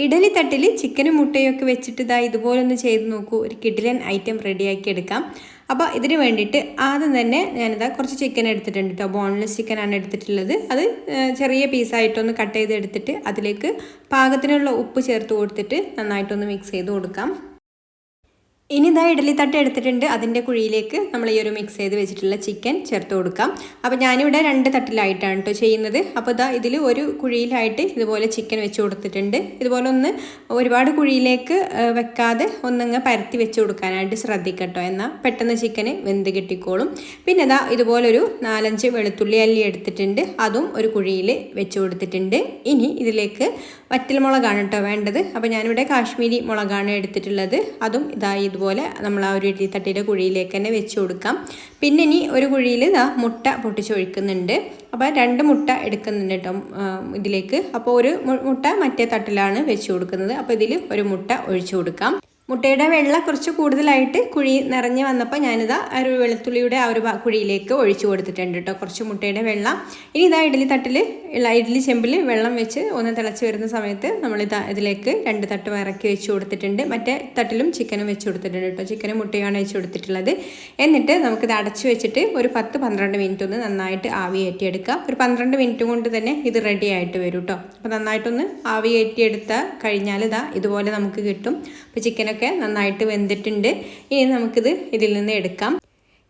ഇഡലി തട്ടിൽ ചിക്കനും മുട്ടയൊക്കെ വെച്ചിട്ട് ഇതാ ഇതുപോലെ ഒന്ന് ചെയ്ത് നോക്കൂ. ഒരു കിഡിലൻ ഐറ്റം റെഡിയാക്കി എടുക്കാം. അപ്പോൾ ഇതിന് വേണ്ടിയിട്ട് ആദ്യം തന്നെ ഞാനിതാ കുറച്ച് ചിക്കൻ എടുത്തിട്ടുണ്ട് കേട്ടോ. ബോൺലെസ് ചിക്കനാണ് എടുത്തിട്ടുള്ളത്. അത് ചെറിയ പീസായിട്ടൊന്ന് കട്ട് ചെയ്ത് എടുത്തിട്ട് അതിലേക്ക് പാകത്തിനുള്ള ഉപ്പ് ചേർത്ത് കൊടുത്തിട്ട് നന്നായിട്ടൊന്ന് മിക്സ് ചെയ്ത് കൊടുക്കാം. ഇനി ഇതാ ഇഡലി തട്ട് എടുത്തിട്ടുണ്ട്. അതിൻ്റെ കുഴിയിലേക്ക് നമ്മൾ ഈ ഒരു മിക്സ് ചെയ്ത് വെച്ചിട്ടുള്ള ചിക്കൻ ചേർത്ത് കൊടുക്കാം. അപ്പോൾ ഞാനിവിടെ 2 തട്ടിലായിട്ടാണ് കേട്ടോ ചെയ്യുന്നത്. അപ്പോൾ ഇതാ ഇതിൽ ഒരു കുഴിയിലായിട്ട് ഇതുപോലെ ചിക്കൻ വെച്ച് കൊടുത്തിട്ടുണ്ട്. ഇതുപോലെ ഒന്ന് ഒരുപാട് കുഴിയിലേക്ക് വെക്കാതെ ഒന്നങ്ങ് പരത്തി വെച്ച് കൊടുക്കാനായിട്ട് ശ്രദ്ധിക്കട്ടോ. എന്നാൽ പെട്ടെന്ന് ചിക്കന് വെന്ത് കിട്ടിക്കോളും. പിന്നെ ഇതാ ഇതുപോലൊരു 4-5 വെളുത്തുള്ളി അല്ലി എടുത്തിട്ടുണ്ട്. അതും ഒരു കുഴിയിൽ വെച്ച് കൊടുത്തിട്ടുണ്ട്. ഇനി ഇതിലേക്ക് വറ്റൽമുളകാണ് കേട്ടോ വേണ്ടത്. അപ്പോൾ ഞാനിവിടെ കാശ്മീരി മുളകാണ് എടുത്തിട്ടുള്ളത്. അതും ഇതാ ഇതുപോലെ നമ്മൾ ആ ഒരു ഇഡ്ഡലി തട്ടിയുടെ കുഴിയിലേക്ക് തന്നെ വെച്ച് കൊടുക്കാം. പിന്നെ ഇനി ഒരു കുഴിയിൽ ഇതാ മുട്ട പൊട്ടിച്ചൊഴിക്കുന്നുണ്ട്. അപ്പോൾ 2 മുട്ട എടുക്കുന്നുണ്ട് കേട്ടോ ഇതിലേക്ക്. അപ്പോൾ ഒരു മുട്ട മറ്റേ തട്ടിലാണ് വെച്ച് കൊടുക്കുന്നത്. അപ്പോൾ ഇതിൽ ഒരു മുട്ട ഒഴിച്ചു കൊടുക്കാം. മുട്ടയുടെ വെള്ളം കുറച്ച് കൂടുതലായിട്ട് കുഴി നിറഞ്ഞ് വന്നപ്പോൾ ഞാനിതാ ഒരു വെളുത്തുള്ളിയുടെ ആ ഒരു കുഴിയിലേക്ക് ഒഴിച്ചു കൊടുത്തിട്ടുണ്ട് കേട്ടോ കുറച്ച് മുട്ടയുടെ വെള്ളം. ഇനി ഇതാ ഇഡ്ഡലി തട്ടിൽ ഇഡ്ഡലി ചെമ്പിൽ വെള്ളം വെച്ച് ഒന്ന് തിളച്ച് വരുന്ന സമയത്ത് നമ്മളിതാ ഇതിലേക്ക് 2 തട്ട് ഇറക്കി വെച്ച് കൊടുത്തിട്ടുണ്ട്. മറ്റേ തട്ടിലും ചിക്കനും വെച്ച് കൊടുത്തിട്ടുണ്ട് കേട്ടോ. ചിക്കനും മുട്ടയാണ് വെച്ച് കൊടുത്തിട്ടുള്ളത്. എന്നിട്ട് നമുക്കിത് അടച്ചു വെച്ചിട്ട് ഒരു 10-12 മിനിറ്റ് ഒന്ന് നന്നായിട്ട് ആവി കയറ്റിയെടുക്കാം. ഒരു 12 മിനിറ്റ് കൊണ്ട് തന്നെ ഇത് റെഡി ആയിട്ട് വരും കേട്ടോ. അപ്പോൾ നന്നായിട്ടൊന്ന് ആവി കയറ്റിയെടുത്താൽ കഴിഞ്ഞാൽ ഇതാ ഇതുപോലെ നമുക്ക് കിട്ടും. അപ്പോൾ ചിക്കനൊക്കെ നന്നായിട്ട് വെന്തിട്ടുണ്ട്. ഇനി നമുക്കിത് ഇതിൽ നിന്ന് എടുക്കാം.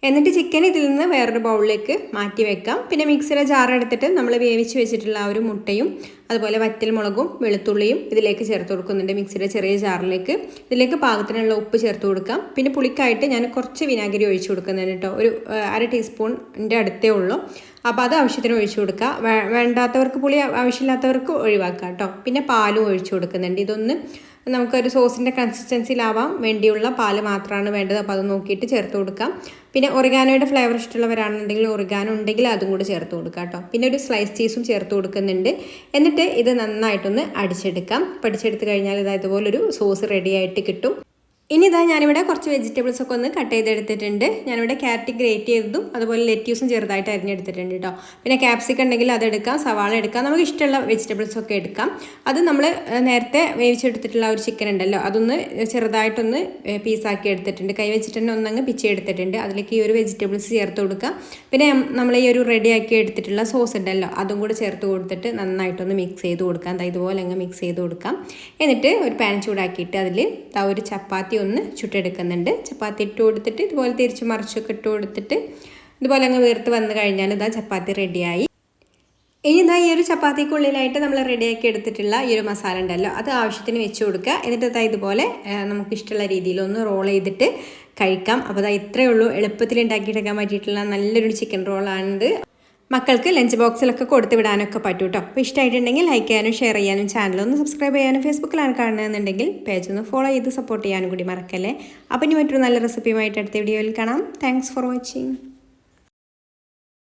എന്നിട്ട് ചിക്കൻ ഇതിൽ നിന്ന് വേറൊരു ബൗളിലേക്ക് മാറ്റി വെക്കാം. പിന്നെ മിക്സിയുടെ ജാർ എടുത്തിട്ട് നമ്മൾ വേവിച്ച് വെച്ചിട്ടുള്ള ആ ഒരു മുട്ടയും അതുപോലെ വറ്റൽമുളകും വെളുത്തുള്ളിയും ഇതിലേക്ക് ചേർത്ത് കൊടുക്കുന്നുണ്ട്. മിക്സിയുടെ ചെറിയ ജാറിലേക്ക് ഇതിലേക്ക് പാകത്തിനുള്ള ഉപ്പ് ചേർത്ത് കൊടുക്കാം. പിന്നെ പുളിക്കായിട്ട് ഞാൻ കുറച്ച് വിനാഗിരി ഒഴിച്ച് കൊടുക്കുന്നുണ്ട് കേട്ടോ. ഒരു 1/2 ടീസ്പൂണിൻ്റെ അടുത്തേ ഉള്ളൂ. അപ്പോൾ അത് ആവശ്യത്തിന് ഒഴിച്ചു കൊടുക്കുക. വേണ്ടാത്തവർക്ക് പുളി ആവശ്യമില്ലാത്തവർക്ക് ഒഴിവാക്കാം കേട്ടോ. പിന്നെ പാലും ഒഴിച്ചു കൊടുക്കുന്നുണ്ട്. ഇതൊന്ന് നമുക്കൊരു സോസിൻ്റെ കൺസിസ്റ്റൻസിയിലാവാൻ വേണ്ടിയുള്ള പാല് മാത്രമാണ് വേണ്ടത്. അപ്പോൾ അത് നോക്കിയിട്ട് ചേർത്ത് കൊടുക്കാം. പിന്നെ ഒറിഗാനോയുടെ ഫ്ലേവർ ഇഷ്ടമുള്ളവരാണെന്നുണ്ടെങ്കിൽ ഒറിഗാനോ ഉണ്ടെങ്കിൽ അതും കൂടി ചേർത്ത് കൊടുക്കാം കേട്ടോ. പിന്നെ ഒരു സ്ലൈസ് ചീസും ചേർത്ത് കൊടുക്കുന്നുണ്ട്. എന്നിട്ട് ഇത് നന്നായിട്ടൊന്ന് അടിച്ചെടുക്കാം. അടിച്ചെടുത്ത് കഴിഞ്ഞാൽ ഇതുപോലൊരു സോസ് റെഡി ആയിട്ട് കിട്ടും. ഇനി ഇതാ ഞാനിവിടെ കുറച്ച് വെജിറ്റബിൾസ് ഒക്കെ ഒന്ന് കട്ട് ചെയ്തെടുത്തിട്ടുണ്ട്. ഞാനിവിടെ ക്യാരറ്റ് ഗ്രേറ്റ് ചെയ്തതും അതുപോലെ ലെറ്റ്യൂസും ചെറുതായിട്ട് അരിഞ്ഞെടുത്തിട്ടുണ്ട് കേട്ടോ. പിന്നെ ക്യാപ്സിക്കം ഉണ്ടെങ്കിൽ അതെടുക്കാം, സവാള എടുക്കാം, നമുക്ക് ഇഷ്ടമുള്ള വെജിറ്റബിൾസ് ഒക്കെ എടുക്കാം. അത് നമ്മൾ നേരത്തെ വേവിച്ചെടുത്തിട്ടുള്ള ഒരു ചിക്കൻ ഉണ്ടല്ലോ, അതൊന്ന് ചെറുതായിട്ടൊന്ന് പീസാക്കി എടുത്തിട്ടുണ്ട്. കൈ വെച്ചിട്ട് തന്നെ ഒന്നങ്ങ് പിച്ചെടുത്തിട്ടുണ്ട്. അതിലേക്ക് ഈ ഒരു വെജിറ്റബിൾസ് ചേർത്ത് കൊടുക്കാം. പിന്നെ നമ്മൾ ഈ ഒരു റെഡിയാക്കി എടുത്തിട്ടുള്ള സോസ് ഉണ്ടല്ലോ, അതും കൂടെ ചേർത്ത് കൊടുത്തിട്ട് നന്നായിട്ടൊന്ന് മിക്സ് ചെയ്ത് കൊടുക്കാം. ഇതുപോലെ അങ്ങ് മിക്സ് ചെയ്ത് കൊടുക്കാം. എന്നിട്ട് ഒരു പാൻ ചൂടാക്കിയിട്ട് അതിൽ ഒരു ചപ്പാത്തി ഒന്ന് ചുട്ടെടുക്കുന്നുണ്ട്. ചപ്പാത്തി ഇട്ട് കൊടുത്തിട്ട് ഇതുപോലെ തിരിച്ച് മറിച്ചൊക്കെ ഇട്ട് കൊടുത്തിട്ട് ഇതുപോലെ അങ്ങ് വീർത്ത് വന്നു കഴിഞ്ഞാൽ ഇതാ ചപ്പാത്തി റെഡിയായി. ഇനി ഇതാ ഈ ഒരു ചപ്പാത്തിക്കുള്ളിലായിട്ട് നമ്മൾ റെഡിയാക്കി എടുത്തിട്ടുള്ള ഈ ഒരു മസാല ഉണ്ടല്ലോ, അത് ആവശ്യത്തിന് വെച്ച് കൊടുക്കുക. എന്നിട്ട് ഇതാ ഇതുപോലെ നമുക്കിഷ്ടമുള്ള രീതിയിലൊന്ന് റോൾ ചെയ്തിട്ട് കഴിക്കാം. അപ്പോൾ ഇതാ ഇത്രയേ ഉള്ളൂ. എളുപ്പത്തിൽ ഉണ്ടാക്കിയെടുക്കാൻ പറ്റിയിട്ടുള്ള നല്ലൊരു ചിക്കൻ റോളാണിത്. മക്കൾക്ക് ലഞ്ച് ബോക്സിലൊക്കെ കൊടുത്ത് വിടാനൊക്കെ പറ്റും കേട്ടോ. അപ്പോൾ ഇഷ്ടമായിട്ടുണ്ടെങ്കിൽ ലൈക്ക് ചെയ്യാനും ഷെയർ ചെയ്യാനും ചാനലൊന്ന് സബ്സ്ക്രൈബ് ചെയ്യാനും ഫേസ്ബുക്കിലാണ് കാണുന്നതെന്നുണ്ടെങ്കിൽ പേജ് ഒന്ന് ഫോളോ ചെയ്ത് സപ്പോർട്ട് ചെയ്യാനും കൂടി മറക്കല്ലേ. അപ്പോൾ ഇനി മറ്റൊരു നല്ല റെസിപ്പിയുമായിട്ട് അടുത്ത വീഡിയോയിൽ കാണാം. Thanks for watching.